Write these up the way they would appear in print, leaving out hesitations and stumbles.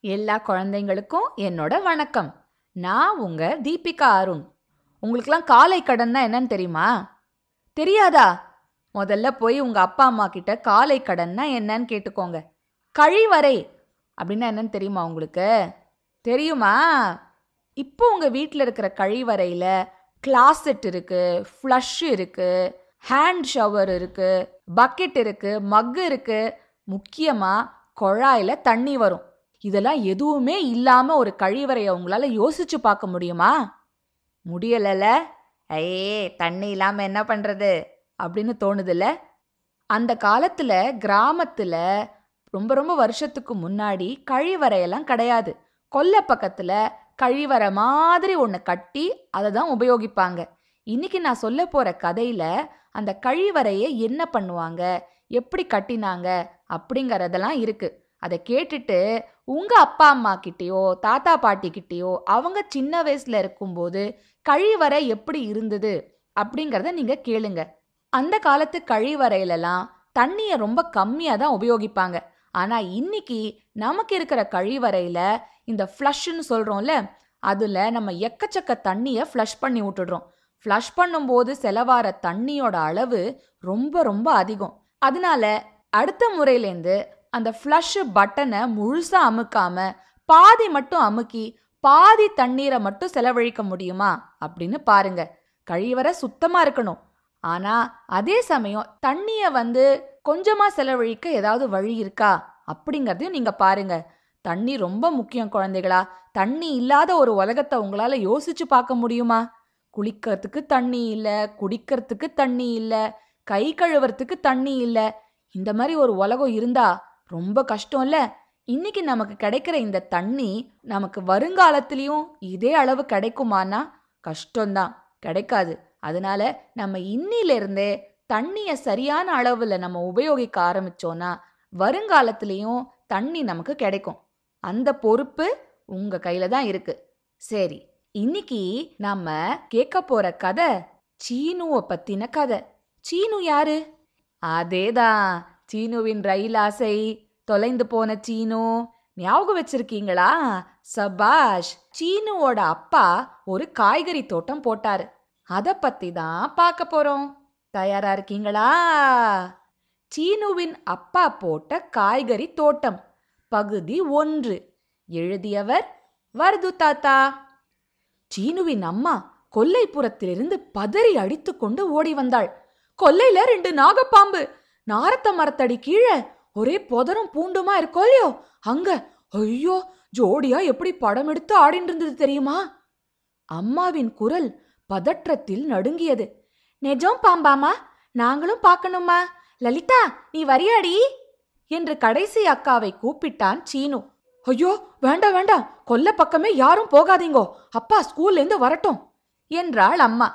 எல்லா குழந்தைங்களுக்கும் என்னோட வணக்கம். நான் உங்க தீபிகா அருண். உங்களுக்கெல்லாம் காலை கடன்னா என்னன்னு தெரியுமா? தெரியாதா? முதல்ல போய் உங்க அப்பா அம்மா கிட்ட காலை கடன்னா என்னன்னு கேட்டுக்கோங்க. கழிவறை அப்படின்னா என்னன்னு தெரியுமா உங்களுக்கு? தெரியுமா? இப்போ உங்க வீட்டில் இருக்கிற கழிவறையில கிளாசெட் இருக்கு, ஃப்ளஷ் இருக்கு, ஹேண்ட் ஷவர் இருக்கு, பக்கெட் இருக்கு, மக் இருக்கு, முக்கியமா குழாயில தண்ணி வரும். இதெல்லாம் எதுவுமே இல்லாம ஒரு கழிவறையை உங்களால யோசிச்சு பார்க்க முடியுமா? முடியலல? ஐயே, தண்ணி இல்லாம என்ன பண்றது அப்படின்னு தோணுதுல்ல? அந்த காலத்துல கிராமத்துல ரொம்ப ரொம்ப வருஷத்துக்கு முன்னாடி கழிவறையெல்லாம் கிடையாது. கொல்லை பக்கத்துல கழிவறை மாதிரி ஒன்று கட்டி அதை தான் உபயோகிப்பாங்க. இன்னைக்கு நான் சொல்ல போற கதையில அந்த கழிவறையை என்ன பண்ணுவாங்க, எப்படி கட்டினாங்க அப்படிங்கறதெல்லாம் இருக்கு. அதை கேட்டுட்டு உங்க அப்பா அம்மா கிட்டேயோ தாத்தா பாட்டி கிட்டேயோ அவங்க சின்ன வயசுல இருக்கும்போது கழிவறை எப்படி இருந்தது அப்படிங்கறத நீங்க கேளுங்க. அந்த காலத்து கழிவறையிலலாம் தண்ணியை ரொம்ப கம்மியா தான் உபயோகிப்பாங்க. ஆனா இன்னைக்கு நமக்கு இருக்கிற கழிவறையில இந்த ஃப்ளஷ்ன்னு சொல்றோம்ல, அதுல நம்ம எக்கச்சக்க தண்ணியை ஃப்ளஷ் பண்ணி விட்டுடுறோம். ஃப்ளஷ் பண்ணும்போது செலவார தண்ணியோட அளவு ரொம்ப ரொம்ப அதிகம். அதனால அடுத்த முறையிலேருந்து அந்த ஃப்ளஷ் பட்டனை முழுசா அமுக்காம பாதி மட்டும் அமுக்கி பாதி தண்ணீரை மட்டும் செலவழிக்க முடியுமா அப்படின்னு பாருங்க. கழிவறை சுத்தமா இருக்கணும், ஆனா அதே சமயம் தண்ணிய கொஞ்சமா செலவழிக்க ஏதாவது வழி இருக்கா அப்படிங்கறதையும் நீங்க பாருங்க. தண்ணி ரொம்ப முக்கியம் குழந்தைகளா. தண்ணி இல்லாத ஒரு உலகத்தை உங்களால யோசிச்சு பார்க்க முடியுமா? குளிக்கிறதுக்கு தண்ணி இல்ல, குடிக்கிறதுக்கு தண்ணி இல்ல, கை கழுவுறதுக்கு தண்ணி இல்ல. இந்த மாதிரி ஒரு உலகம் இருந்தா ரொம்ப கஷ்டம் இல்ல? இன்னைக்கு நமக்கு கிடைக்கிற இந்த தண்ணி நமக்கு வருங்காலத்திலயும் இதே அளவு கிடைக்குமானா கஷ்டம்தான், கிடைக்காது. அதனால நம்ம இன்னில இருந்தே தண்ணிய சரியான அளவுல நம்ம உபயோகிக்க ஆரம்பிச்சோம்னா வருங்காலத்திலயும் தண்ணி நமக்கு கிடைக்கும். அந்த பொறுப்பு உங்க கையில தான் இருக்கு. சரி, இன்னைக்கு நாம கேட்க போற கதை சீனுவை பத்தின கதை. சீனு யாரு? அதேதான், சீனுவின் ரயில் ஆசை, தொலைந்து போன சீனு. ஞாபகம் வச்சிருக்கீங்களா? சபாஷ். சீனுவோட அப்பா ஒரு காய்கறி தோட்டம் போட்டாரு. அத பத்தி தான் பார்க்க போறோம். தயாரா இருக்கீங்களா? சீனுவின் அப்பா போட்ட காய்கறி தோட்டம் பகுதி 1. எழுதியவர் வர்து தாத்தா. சீனுவின் அம்மா கொல்லைப்புறத்திலிருந்து பதறி அடித்து கொண்டு ஓடி வந்தாள். கொல்லையில 2 நாகப்பாம்பு. நாரத்த மரத்தடி கீழே ஒரே புதரும் பூண்டுமா இருக்கோ இல்லையோ அங்க, ஐயோ, ஜோடியா எப்படி படம் எடுத்து ஆடிட்டு இருந்தது தெரியுமா? அம்மாவின் குரல் பதற்றத்தில் நடுங்கியது. நெஜம் பாம்பாமா? நாங்களும் பார்க்கணுமா? லலிதா, நீ வரியாடி என்று கடைசி அக்காவை கூப்பிட்டான் சீனு. ஐயோ, வேண்டாம் வேண்டாம், கொல்ல பக்கமே யாரும் போகாதீங்கோ, அப்பா ஸ்கூல்ல இருந்து வரட்டும் என்றாள் அம்மா.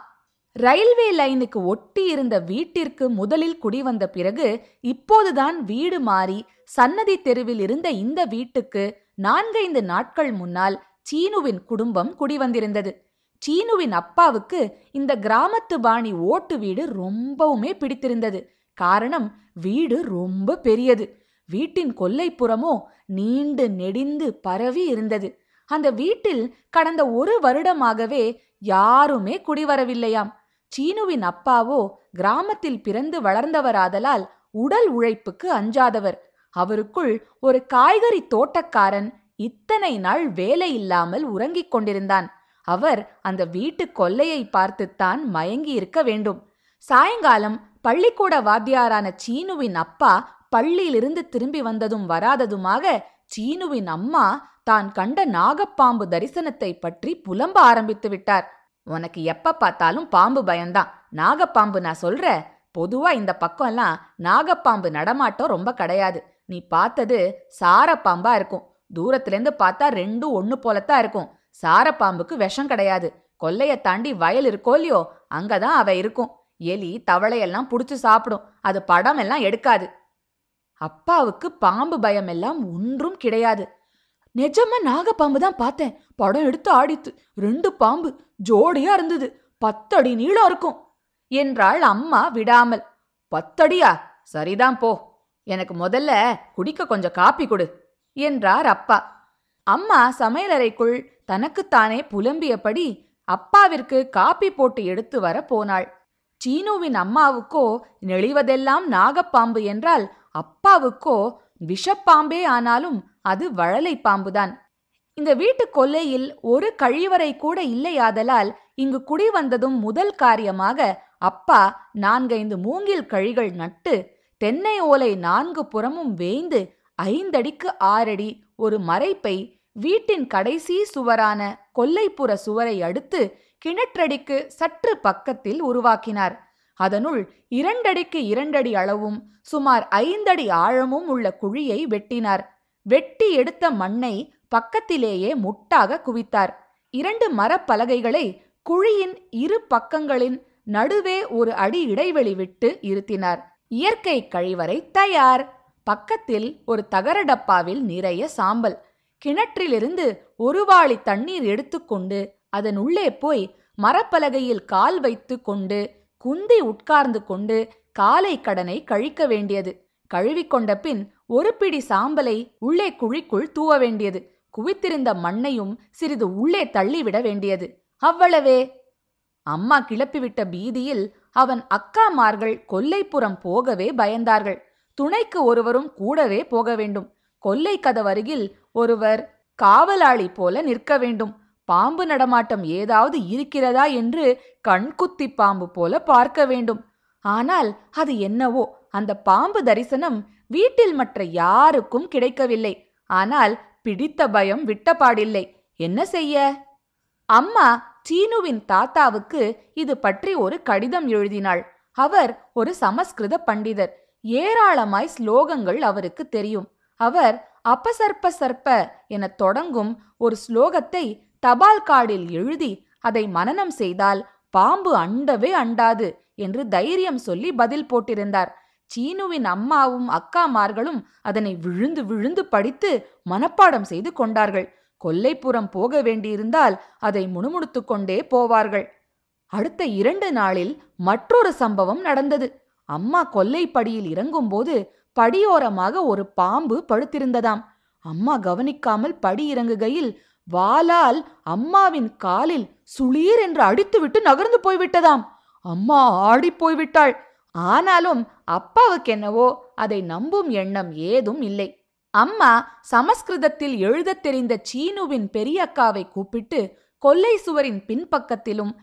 ரயில்வே லைனுக்கு ஒட்டி இருந்த வீட்டிற்கு முதலில் குடிவந்த பிறகு இப்போதுதான் வீடு மாறி சன்னதி தெருவில் இருந்த இந்த வீட்டுக்கு 4-5 நாட்கள் முன்னால் சீனுவின் குடும்பம் குடிவந்திருந்தது. சீனுவின் அப்பாவுக்கு இந்த கிராமத்து பாணி ஓட்டு வீடு ரொம்பவுமே பிடித்திருந்தது. காரணம், வீடு ரொம்ப பெரியது. வீட்டின் கொல்லைப்புறமோ நீண்டு நெடிந்து பரவி இருந்தது. அந்த வீட்டில் கடந்த 1 வருடமாகவே யாருமே குடிவரவில்லையாம். சீனுவின் அப்பாவோ கிராமத்தில் பிறந்து வளர்ந்தவராதலால் உடல் உழைப்புக்கு அஞ்சாதவர். அவருக்குள் ஒரு காய்கறி தோட்டக்காரன் இத்தனை நாள் வேலை இல்லாமல் உறங்கிக் கொண்டிருந்தான். அவர் அந்த வீட்டு கொல்லையை பார்த்துத்தான் மயங்கி இருக்க வேண்டும். சாயங்காலம் பள்ளிக்கூட வாத்தியாரான சீனுவின் அப்பா பள்ளியிலிருந்து திரும்பி வந்ததும் வராததுமாக சீனுவின் அம்மா தான் கண்ட நாகப்பாம்பு தரிசனத்தை பற்றி புலம்ப ஆரம்பித்து விட்டார். உனக்கு எப்ப பார்த்தாலும் பாம்பு பயம்தான். நாகப்பாம்பு நான் சொல்ற, பொதுவா இந்த பக்கம் எல்லாம் நாகப்பாம்பு நடமாட்டம் ரொம்ப கிடையாது. நீ பார்த்தது சாரப்பாம்பா இருக்கும். தூரத்திலேருந்து பார்த்தா 2 ஒண்ணு போலத்தான் இருக்கும். சாரப்பாம்புக்கு விஷம் கிடையாது. கொல்லைய தாண்டி வயல் இருக்கோ இல்லையோ அங்கதான் அவ இருக்கும். எலி தவளையெல்லாம் புடிச்சு சாப்பிடும். அது படம் எல்லாம் எடுக்காது. அப்பாவுக்கு பாம்பு பயம் எல்லாம் ஒன்றும் கிடையாது. நிஜமா நாகப்பாம்பு தான் பார்த்தேன். படம் எடுத்து ஆடித்து. 2 பாம்பு ஜோடியா இருந்தது. 10 அடி நீளம் இருக்கும் என்றாள் அம்மா விடாமல். 10 அடியா? சரிதான் போ. எனக்கு முதல்ல குடிக்க கொஞ்சம் காப்பி கொடு என்றார் அப்பா. அம்மா சமையலறைக்குள் தனக்குத்தானே புலம்பியபடி அப்பாவிற்கு காப்பி போட்டு எடுத்து வர போனாள். சீனுவின் அம்மாவுக்கோ நெளிவதெல்லாம் நாகப்பாம்பு என்றால் அப்பாவுக்கோ விஷப்பாம்பே ஆனாலும் அது வழலை பாம்புதான். இந்த வீட்டு கொல்லையில் ஒரு கழிவறை கூட இல்லையாதலால் இங்கு குடி வந்ததும் முதல் காரியமாக அப்பா 4-5 மூங்கில் கழிகள் நட்டு தென்னை ஓலை 4 புறமும் வேய்ந்து 5 அடிக்கு 6 அடி ஒரு மறைப்பை வீட்டின் கடைசி சுவரான கொல்லைப்புற சுவரை அடுத்து கிணற்றடிக்கு சற்று பக்கத்தில் உருவாக்கினார். அதனுள் 2 அடிக்கு 2 அடி அளவும் சுமார் 5 அடி ஆழமும் உள்ள குழியை வெட்டினார். வெட்டி எடுத்த மண்ணை பக்கத்திலேயே முட்டாக குவித்தார். 2 மரப்பலகைகளை குழியின் இரு பக்கங்களின் நடுவே 1 அடி இடைவெளி விட்டு இருத்தினார். இயற்கை கழிவறை தயார். பக்கத்தில் ஒரு தகர டப்பாவில் நிறைய சாம்பல். கிணற்றிலிருந்து 1 வாளி தண்ணீர் எடுத்துக்கொண்டு அதன் உள்ளே போய் மரப்பலகையில் கால் வைத்து கொண்டு குந்தி உட்கார்ந்து கொண்டு காலை கடனை கழிக்க வேண்டியது. கழுவிக்கொண்ட பின் 1 பிடி சாம்பலை உள்ளே குழிக்குள் தூவ வேண்டியது. குவித்திருந்த மண்ணையும் சிறிது உள்ளே தள்ளிவிட வேண்டியது. அவ்வளவே. அம்மா கிளப்பிவிட்ட பீதியில் அவன் அக்காமார்கள் கொல்லைப்புறம் போகவே பயந்தார்கள். துணைக்கு ஒருவரும் கூடவே போக வேண்டும். கொல்லை கதவருகில் ஒருவர் காவலாளி போல நிற்க வேண்டும். பாம்பு நடமாட்டம் ஏதாவது இருக்கிறதா என்று கண்குத்தி பாம்பு போல பார்க்க வேண்டும். ஆனால் அது என்னவோ அந்த பாம்பு தரிசனம் வீட்டில் மற்ற யாருக்கும் கிடைக்கவில்லை. ஆனால் பிடித்த பயம் விட்டபாடில்லை. என்ன செய்ய? அம்மா சீனுவின் தாத்தாவுக்கு இது பற்றி ஒரு கடிதம் எழுதினாள். அவர் ஒரு சமஸ்கிருத பண்டிதர். ஏராளமாய் ஸ்லோகங்கள் அவருக்கு தெரியும். அவர் அபசர்ப்ப சர்ப்ப என தொடங்கும் ஒரு ஸ்லோகத்தை தபால் கார்டில் எழுதி அதை மனனம் செய்தால் பாம்பு அண்டவே அண்டாது என்று தைரியம் சொல்லி பதில் போட்டிருந்தார். சீனுவின் அம்மாவும் அக்காமார்களும் அதனை விழுந்து விழுந்து படித்து மனப்பாடம் செய்து கொண்டார்கள். கொல்லைப்புறம் போக வேண்டியிருந்தால் அதை முணுமுணுத்து கொண்டே போவார்கள். அடுத்த 2 நாளில் மற்றொரு சம்பவம் நடந்தது. அம்மா கொல்லைப்படியில் இறங்கும்போது படியோரமாக ஒரு பாம்பு படுத்திருந்ததாம். அம்மா கவனிக்காமல் படி இறங்குகையில் வாளால் அம்மாவின் காலில் சுளீர் என்று அடித்துவிட்டு நகர்ந்து போய்விட்டதாம். அம்மா ஆடி போய்விட்டாள். ஆனாலும் அப்பாவுக்கு என்னவோ அதை நம்பும் எண்ணம் ஏதும் இல்லை. அம்மா சமஸ்கிருதத்தில் எழுதத் தெரிந்த சீனுவின் பெரியக்காவை கூப்பிட்டு கொல்லை சுவரின் பின்பக்கத்திலும்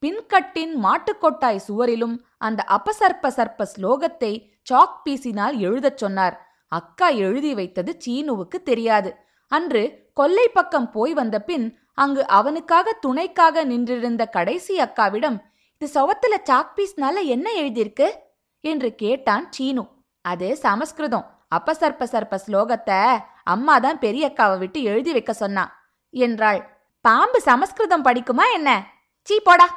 பின்கட்டின் மாட்டுக்கொட்டாய் சுவரிலும் அந்த அபசர்ப்ப சர்ப்ப ஸ்லோகத்தை சாக் பீசினால் எழுதச் சொன்னார். அக்கா எழுதி வைத்தது சீனுவுக்கு தெரியாது. அன்று கொல்லை பக்கம் போய் வந்த பின் அங்கு அவனுக்காக துணைக்காக நின்றிருந்த கடைசி அக்காவிடம், இது சவத்துல சாக் பீஸ்னால என்ன எழுதியிருக்கு என்று கேட்டான் சீனு. அது சமஸ்கிருதம். அபசர்ப்ப சர்ப்ப ஸ்லோகத்தை அம்மாதான் பெரியக்காவை விட்டு எழுதி வைக்க சொன்னா என்றாள். பாம்பு சமஸ்கிருதம் படிக்குமா என்ன? சீ போடா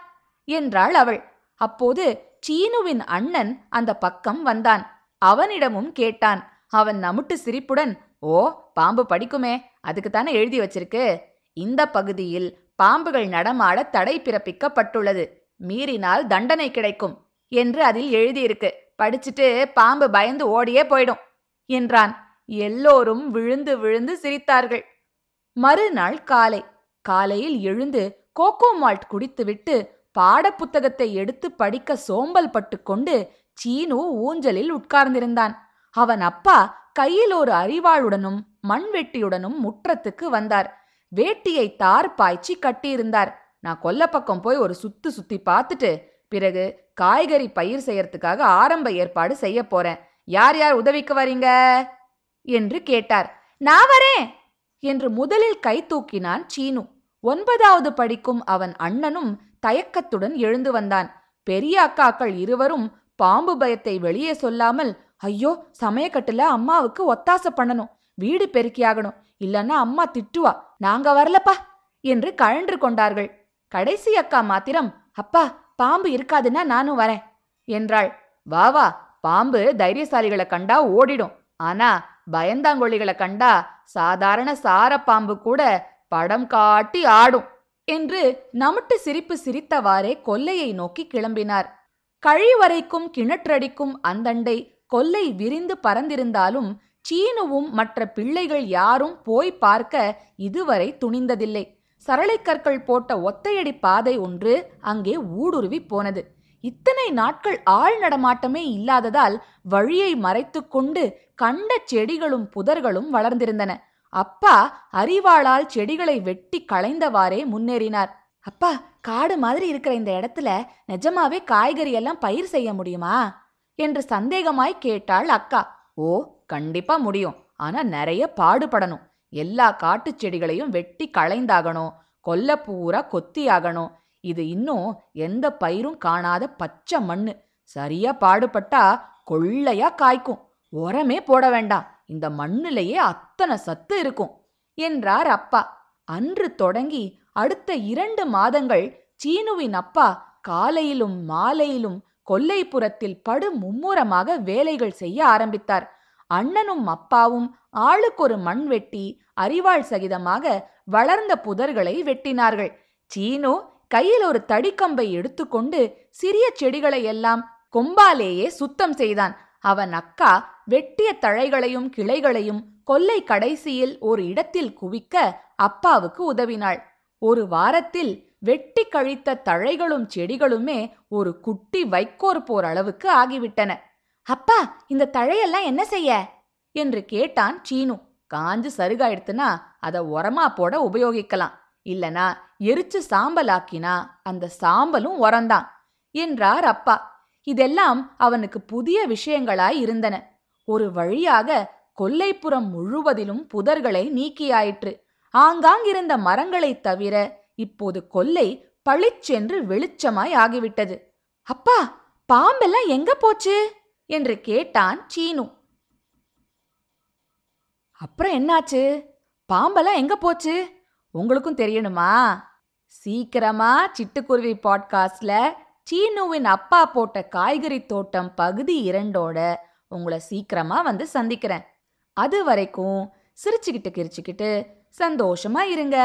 என்றாள் அவள். அப்போது சீனுவின் அண்ணன் அந்த பக்கம் வந்தான். அவனிடமும் கேட்டான். அவன் நமுட்டு சிரிப்புடன், ஓ, பாம்பு படிக்குமே, அதுக்குத்தானே எழுதி வச்சிருக்கு. இந்த பகுதியில் பாம்புகள் நடமாட தடை பிறப்பிக்கப்பட்டுள்ளது, மீறினால் தண்டனை கிடைக்கும் என்று அதில் எழுதியிருக்கு. படிச்சுட்டு பாம்பு பயந்து ஓடியே போயிடும் என்றான். எல்லோரும் விழுந்து விழுந்து சிரித்தார்கள். மறுநாள் காலையில் எழுந்து கோகோ மால்ட் குடித்துவிட்டு பாடப்புத்தகத்தை எடுத்து படிக்க சோம்பல் பட்டு கொண்டு சீனு ஊஞ்சலில் உட்கார்ந்திருந்தான். அவன் அப்பா கையில் ஒரு அரிவாளுடனும் மண்வெட்டியுடனும் முற்றத்துக்கு வந்தார். வேட்டியை தார் பாய்ச்சி கட்டியிருந்தார். நான் கொல்லப்பக்கம் போய் ஒரு சுத்தி பார்த்துட்டு பிறகு காய்கறி பயிர் செய்யறதுக்காக ஆரம்ப ஏற்பாடு செய்ய போறேன். யார் யார் உதவிக்கு வரீங்க என்று கேட்டார். நான் வரேன் என்று முதலில் கை தூக்கினான் சீனு. 9வது படிக்கும் அவன் அண்ணனும் தயக்கத்துடன் எழுந்து வந்தான். பெரிய அக்காக்கள் இருவரும் பாம்பு பயத்தை வெளியே சொல்லாமல், ஐயோ, சமயக்கட்டுல அம்மாவுக்கு ஒத்தாசை பண்ணணும், வீடு பெருக்கியாகணும், இல்லன்னா அம்மா திட்டுவா, நாங்க வரலப்பா என்று கழன்று கொண்டார்கள். கடைசி அக்கா மாத்திரம், அப்பா, பாம்பு இருக்காதுன்னா நானும் வரேன் என்றாள். வா வா, பாம்பு தைரியசாலிகளை கண்டா ஓடிடும், ஆனா பயந்தாங்கொழிகளை கண்டா சாதாரண சார பாம்பு கூட படம் காட்டி ஆடும் என்று நமுட்டு சிரிப்பு சிரித்தவாறே கொல்லையை நோக்கி கிளம்பினார். கழிவறைக்கும் கிணற்றடிக்கும் அந்தண்டை கொல்லை விரிந்து பறந்திருந்தாலும் சீனுவும் மற்ற பிள்ளைகள் யாரும் போய் பார்க்க இதுவரை துணிந்ததில்லை. சரளைக்கற்கள் போட்ட ஒத்தையடி பாதை ஒன்று அங்கே ஊடுருவி போனது. இத்தனை நாட்கள் ஆள் நடமாட்டமே இல்லாததால் வழியை மறைத்து கொண்டு கண்ட செடிகளும் புதர்களும் வளர்ந்திருந்தன. அப்பா அரிவாளால் செடிகளை வெட்டி களைந்தவாறே முன்னேறினார். அப்பா, காடு மாதிரி இருக்கிற இந்த இடத்துல நிஜமாவே காய்கறி எல்லாம் பயிர் செய்ய முடியுமா என்று சந்தேகமாய் கேட்டாள் அக்கா. ஓ, கண்டிப்பா முடியும். ஆனா நிறைய பாடுபடணும். எல்லா காட்டு செடிகளையும் வெட்டி களைந்தாகணும். கொல்ல பூரா கொத்தியாகணும். இது இன்னும் எந்த பயிரும் காணாத பச்சை மண்ணு. சரியா பாடுபட்டா கொள்ளையா காய்க்கும். உரமே போட வேண்டாம். இந்த மண்ணிலேயே அத்தனை சத்து இருக்கும் என்றார் அப்பா. அன்று தொடங்கி அடுத்த 2 மாதங்கள் சீனுவின் அப்பா காலையிலும் மாலையிலும் கொல்லைப்புறத்தில் படு மும்முரமாக வேலைகள் செய்ய ஆரம்பித்தார். அண்ணனும் அப்பாவும் ஆளுக்கொரு மண் வெட்டி அரிவாள் சகிதமாக வளர்ந்த புதர்களை வெட்டினார்கள். சீனு கையில் ஒரு தடிக்கம்பை எடுத்துக்கொண்டு சிறிய செடிகளை எல்லாம் கொம்பாலேயே சுத்தம் செய்தான். அவன் அக்கா வெட்டிய தழைகளையும் கிளைகளையும் கொல்லை கடைசியில் ஒரு இடத்தில் குவிக்க அப்பாவுக்கு உதவினாள். ஒரு வாரத்தில் வெட்டி கழித்த தழைகளும் செடிகளுமே ஒரு குட்டி வைக்கோர் போர் அளவுக்கு ஆகிவிட்டன. அப்பா, இந்த தழையெல்லாம் என்ன செய்ய என்று கேட்டான் சீனு. காஞ்சு சருகாயிடுத்துனா அதை உரமா போட உபயோகிக்கலாம். இல்லனா எரிச்சு சாம்பலாக்கினா அந்த சாம்பலும் உரந்தான் என்றார் அப்பா. இதெல்லாம் அவனுக்கு புதிய விஷயங்களாய் இருந்தன. ஒரு வழியாக கொல்லைப்புறம் முழுவதிலும் புதர்களை நீக்கியாயிற்று. ஆங்காங்கிருந்த மரங்களை தவிர இப்போது கொல்லை பளிச்சென்று வெளிச்சமாய் ஆகிவிட்டது. அப்பா, பாம்பெல்லாம் எங்க போச்சு என்று கேட்டான் சீனு. அப்புறம் என்னாச்சு? பாம்பெல்லாம் எங்க போச்சு உங்களுக்கும் தெரியணுமா? சீக்கிரமா சிட்டுக்குருவி பாட்காஸ்ட்ல சீனுவின் அப்பா போட்ட காய்கறி தோட்டம் பகுதி 2ஓட உங்களை சீக்கிரமா வந்து சந்திக்கிறேன். அது வரைக்கும் சிரிச்சுக்கிட்டு கிரிச்சுக்கிட்டு சந்தோஷமா இருங்க.